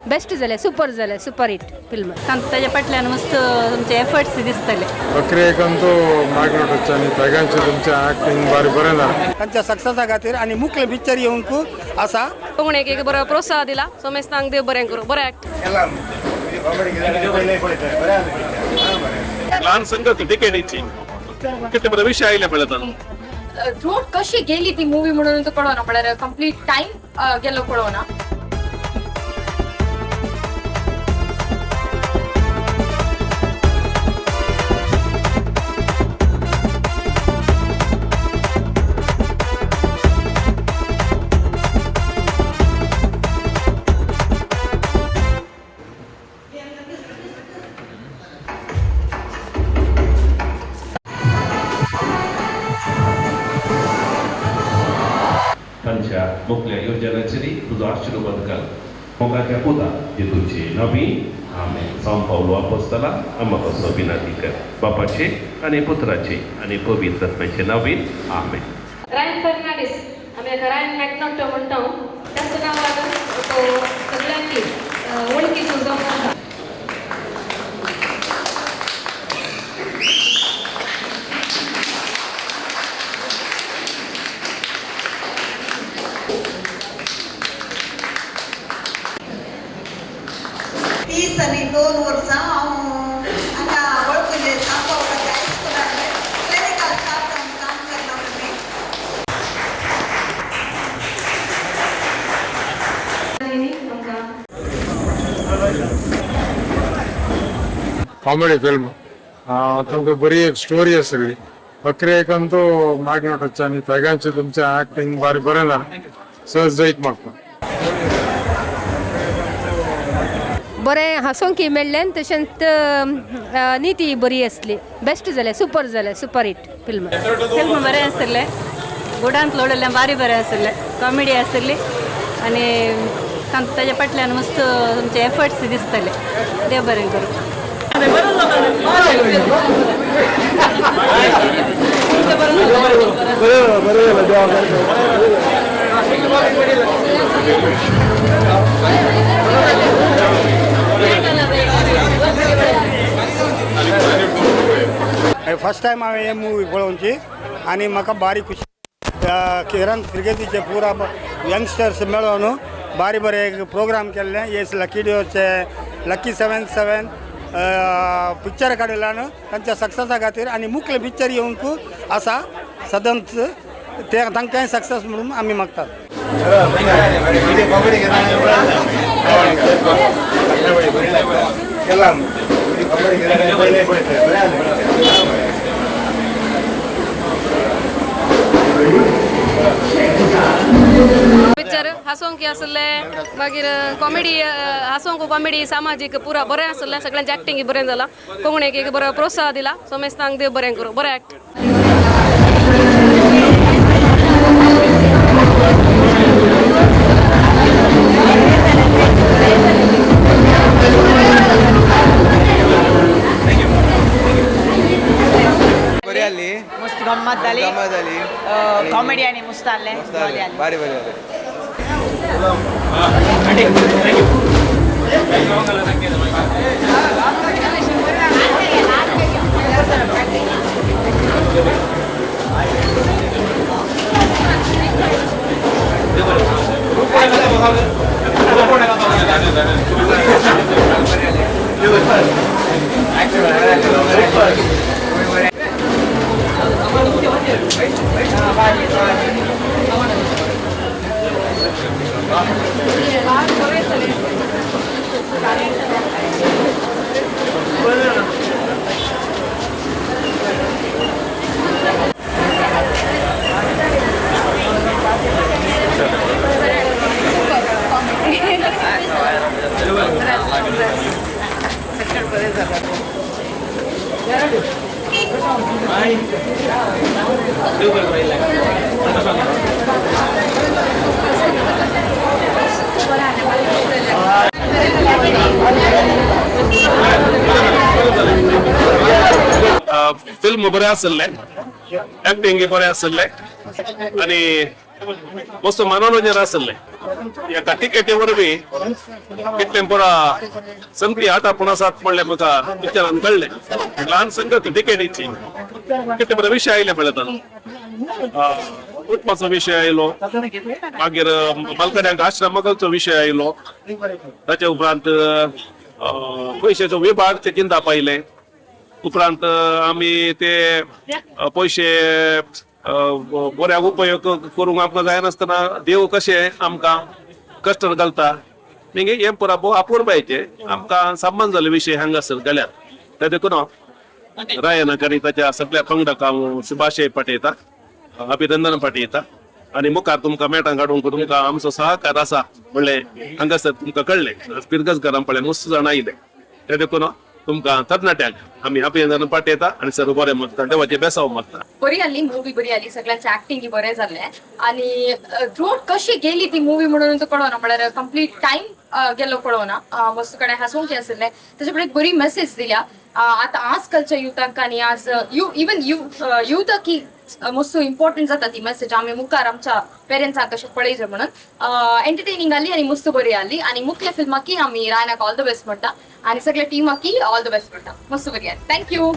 Best झाले, super झाले, super hit film. ताच्या फाटल्यान मस्त तुमचे एफर्ट्स दिसतले. प्रक्रियेकंतू मागणं आणि सगळ्यांचे तुमच्या ऍक्टिंग बारी बरें जालें. तांच्या सक्सेसा खातीर आनी मुखेल पिक्चर येवंक आसा. कोंकणीक एक बरो प्रोत्साह दिला. सोमेस्तांक देव बरें करूं. बरें ऍक्ट. लहान संगत टिकेटीची किती बरे विषय आयले पळयता. रोड कशी गेली ती मूवी म्हणून तो कळना, म्हळ्यार कंप्लीट टाइम गेलो कळना. तांच्या मुखल्या योजनांची तुझो आशीर्वाद घाल. मोगाच्या पुता जेतूचे नवी आमेन. सांव पावलो अपोस्तला आम्हापासून विनंती कर. बापाचे आणि पुत्राचे आणि पवित्र आत्म्याचे नावीन आमेन. रायन फर्नांडीस आम्ही रायन मॅकनॉक्टो म्हणतो. त्याचं नाव तो सगळ्यांनी ओळखीचो जाऊन आसा. तीस आणि 2 वर्सां हांगा वळखले सांबाळपाच्या हायस्कुलान क्लिनिकल स्टाफ जावन काम करता कॉमेडी फिल्म तुमकां बरी एक स्टोरी आसा सगळी. प्रक्रियेकंतू मागणं आणि सगळ्यांचे तुमच्या ऍक्टिंग बारी बरें जालें. सहज जायत म्हाका. बरें हांसोंक मेळ्ळें, तशेंच निती बरी आसली. बेस्ट झाले, सुपर झाले, सुपर हिट फिल्म. फिल्म बरें आसले. गुडांत लोडलें बारी बरें आसले. कॉमेडी आसली आनी ताच्या फाटल्यान मस्त तुमचे एफर्ट्स दिसतले. देव बरें करूं. फर्स्ट टाइम हांवें हे मूवी पळोवची आनी म्हाका बारी खुशी. किरण फ्रिगेतीचे पुरा यंगस्टर्स मेळोन बारी बरे एक प्रोग्राम केल्ले. येस लकी डिओचे लकी 77 पिक्चर काडिल्ल्यान तांच्या सक्सेसा खातीर आनी मुखेल पिक्चर येवंक आसा सदांच. ते तांकांय सक्सेस म्हणून आमी मागतात. पिक्चर हांसोंक आसले. मागीर कॉमेडी हांसोंक कॉमेडी सामाजीक पुरा बरें आसलें. सगळ्यांचे ऍक्टिंग बरें जाला. कोंकणीक एक बरो प्रोत्साह दिला. सोमेस्तांक देव बरें करूं. बरें ऍक्ट. मस्त गंमत जाली. कॉमेडी आणि मस्त आले. बारी बारी फिल्म बरें आसलें, एक्टिंग बरें आसलें आणि मस्त मनोरंजन आसले एका टिकेटीवर बी कितले बरा संगती आटा पुणासात म्हणले म्हाका पिक्चरान कळले ल्हान संगत टिकेटीची कितले बरे विशय आयले पळयता कुटुंबाचो विशय आयलो मागीर मलकड्यांक आश्रमाचो विशय आयलो ताचे उपरांत पयशाचो विभाग ते चिंता पाहिले उपरांत आमी ते पयशे बऱ्या उपयोग करूंक आमकां जाय नासतना देव कशे आमकां कश्ट घालता मिगे हे पुरा भोव अपूर्बायेचे आमकां सन्मान जाल्ले विशय हांगासर गेल्यात ते देखून रायनाकारी ताच्या सगळ्या पंगडाक हांव शुभाशय पाठयता अभिनंदन पाठयता आणि मुखार तुमकां मेटां काडूंक तुमकां आमचो सहकार आसा म्हणले हांगासर तुमकां कळले पिरगसकरां पळय मस्त जाण आयले ते देखून तुमकां तरणाट्यांक आमी अभिनंदन पाठयता आणि सर्व बरें मागता देवाचे बेसाव मागता. बरी आली मूवी बरी आली सगळ्यांचे ऍक्टिंग बरें जाल्लें आणि थ्रूआउट कशी गेली ती मूवी म्हणून तो कळना म्हळ्यार कंप्लीट टाइम गेलो कळना मस्त कडेन हांसूंक आसलें तेजे कडेन बरी मेसेज दिल्या आता आजकालच्या युथांक आणि आज इवन युथ की मस्त इम्पॉर्टंट जाता ती मेसेज आमी मुखार आमच्या पेरेंट्सांक कशें पळयचें म्हणून एंटरटेनिंग आली आणि मस्त बरी आली आणि मुख्य फिल्माकी आमी रायनाक ऑल द बेस्ट म्हणटा आणि सगळ्या टिमाकी ऑल द बेस्ट म्हणटा मस्त बरी आली. थँक्यू.